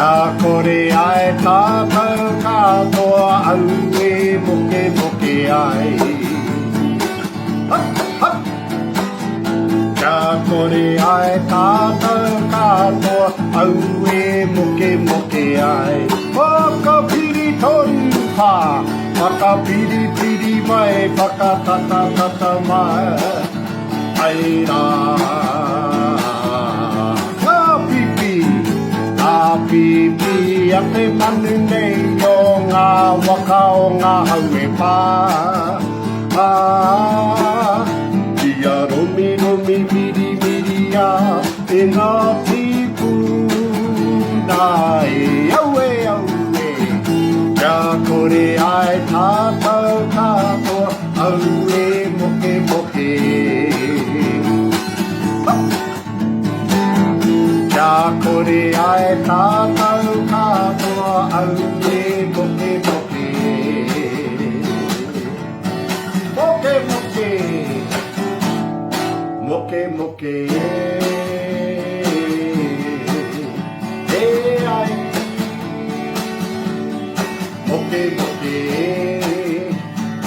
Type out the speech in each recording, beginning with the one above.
Kia kore ai tātou katoa au e moke moke ai. Hop, hop. Kia kore ai tātou katoa au e moke moke ai. Whakapiri toru pā, whakapiripiri mai, whakatata tata mai. Ai rā. Pipi a te manu nei o ngā waka o ngā haue pā. Kia romi romi miri miri a e ngā tipu nā e aue aue. Kia kore ai tātou katoa au e moke moke. Kia kore ai tātou katoa au e moke moke. Moke moke. Moke moke. E ai. Moke moke.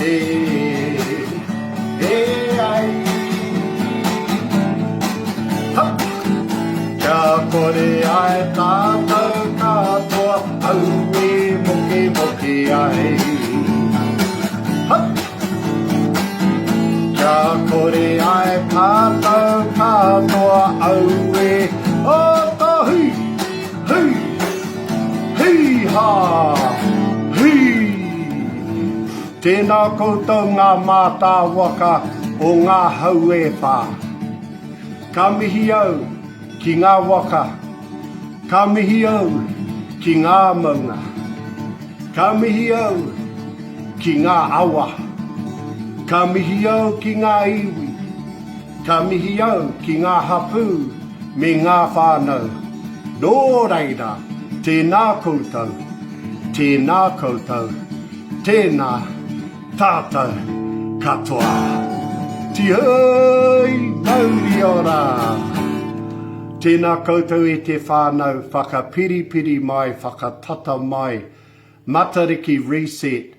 E ai. Kia kore ai tātou katoa au e moke moke ai. Kia kore ai tātou katoa au e o tohi, hui, hui ha, hui. Tēnā koutou ngā mātā waka o ngā haue whā. Ka mihi au ki ngā waka, ka mihi au ki ngā maunga, ka mihi au ki ngā awa, ka mihi au ki ngā iwi, ka mihi au ki ngā hapū me ngā whānau. Nō reira, tēnā koutou, tēnā koutou, tēnā tātou katoa. Tihoi mauri ora. Tēnā koutou e te whānau, whakapiripiri mai, whakatata mai, matariki reset.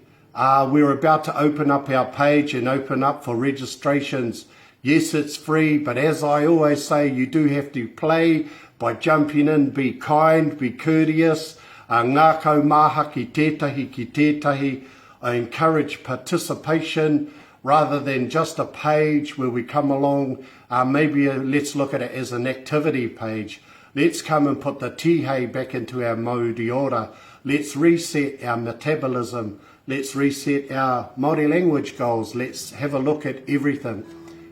We're about to open up our page and open up for registrations. Yes, it's free, but as I always say, you do have to play by jumping in, be kind, be courteous. Ngā kau maha ki tētahi. I encourage participation rather than just a page where we come along. Maybe let's look at it as an activity page. Let's come and put the tihei back into our Māori ora. Let's reset our metabolism. Let's reset our Māori language goals. Let's have a look at everything.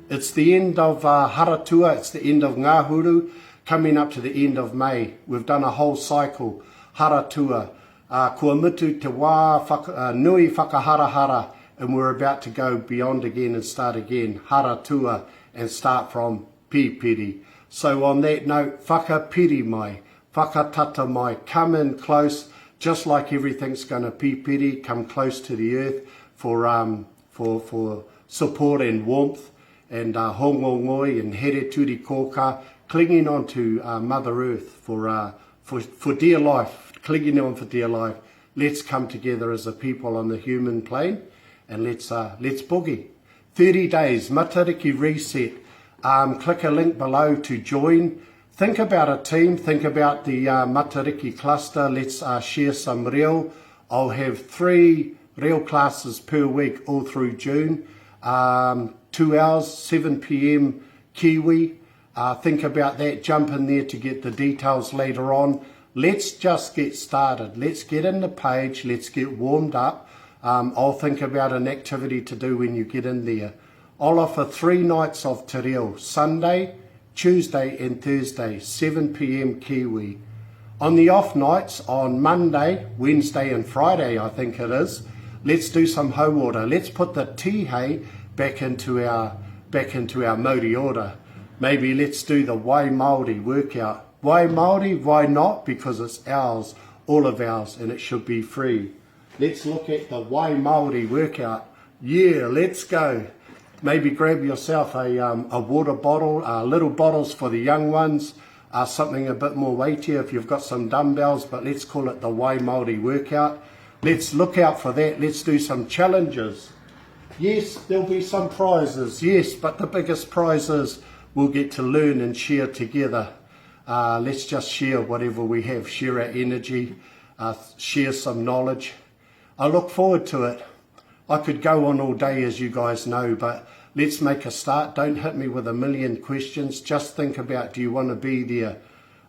It's the end of Haratua, it's the end of Ngāhuru, coming up to the end of May. We've done a whole cycle, Haratua. Kua mutu te wā nui whakaharahara, and we're about to go beyond again and start again, Haratua, and start from piri. So on that note, whakapiri mai, whakatata mai, come in close, just like everything's going to piri, come close to the earth for support and warmth, and hongongoi and here turi koka, clinging on to Mother Earth for dear life, clinging on for dear life. Let's come together as a people on the human plane, and let's boogie. 30 days, matariki reset. Click a link below to join. Think about a team, think about the matariki cluster. Let's share some reo. I'll have 3 reo classes per week all through June. 2 hours, 7 p.m. Kiwi. Think about that, jump in there to get the details later on. Let's just get started. Let's get in the page, let's get warmed up. I'll think about an activity to do when you get in there. I'll offer 3 nights of te reo, Sunday, Tuesday and Thursday, 7 p.m. Kiwi. On the off nights, on Monday, Wednesday and Friday, I think it is, let's do some hauora. Let's put the tihei back into our Māori order. Maybe let's do the Wai Māori workout. Why Māori? Why not? Because it's ours, all of ours, and it should be free. Let's look at the Wai Māori workout. Yeah, let's go. Maybe grab yourself a water bottle, little bottles for the young ones. something a bit more weightier if you've got some dumbbells, but let's call it the Wai Māori workout. Let's look out for that. Let's do some challenges. Yes, there'll be some prizes, yes, but the biggest prize is we'll get to learn and share together. Let's just share whatever we have, share our energy, share some knowledge. I look forward to it. I could go on all day, as you guys know, but let's make a start. Don't hit me with a million questions. Just think about, do you want to be there?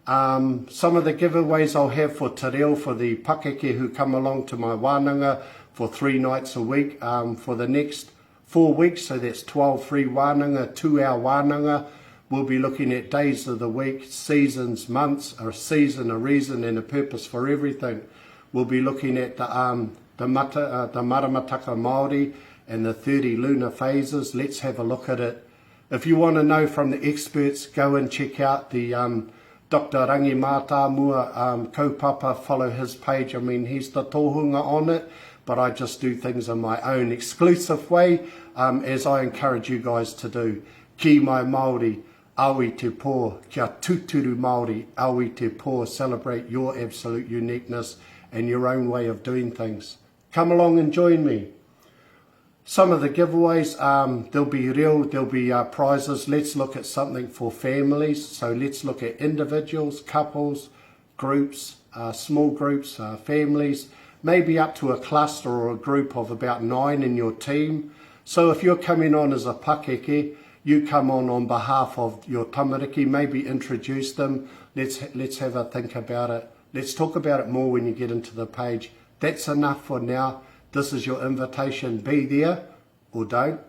Some of the giveaways I'll have for Te Reo, for the pakeke who come along to my wānanga for 3 nights a week for the next 4 weeks. So that's 12 free wānanga, 2-hour wānanga. We'll be looking at days of the week, seasons, months, a season, a reason and a purpose for everything. We'll be looking at the maramataka Māori and the 30 lunar phases. Let's have a look at it. If you want to know from the experts, go and check out the Dr. Rangi Mātāmua kaupapa, follow his page. I mean, he's the tohunga on it, but I just do things in my own exclusive way, as I encourage you guys to do. Kiimai Māori, Aoitepö, kia tuturu Māori, Aoitepö. Celebrate your absolute uniqueness and your own way of doing things. Come along and join me. Some of the giveaways, there'll be reo, there'll be prizes. Let's look at something for families. So let's look at individuals, couples, groups, small groups, families, maybe up to a cluster or a group of about 9 in your team. So if you're coming on as a pakeke, you come on behalf of your tamariki, maybe introduce them. Let's have a think about it. Let's talk about it more when you get into the page. That's enough for now. This is your invitation. Be there or don't.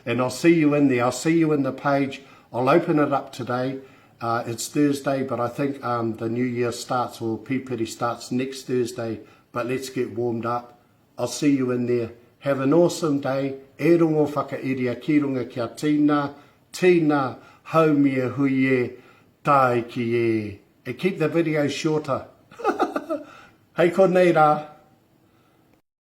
And I'll see you in there. I'll see you in the page. I'll open it up today. It's Thursday, but I think the new year starts, or piri starts next Thursday. But let's get warmed up. I'll see you in there. Have an awesome day. E rongo whakairia ki runga kia tīna. Tīna haumia huie tai ki e. And keep the videos shorter. Hei ko nei rā.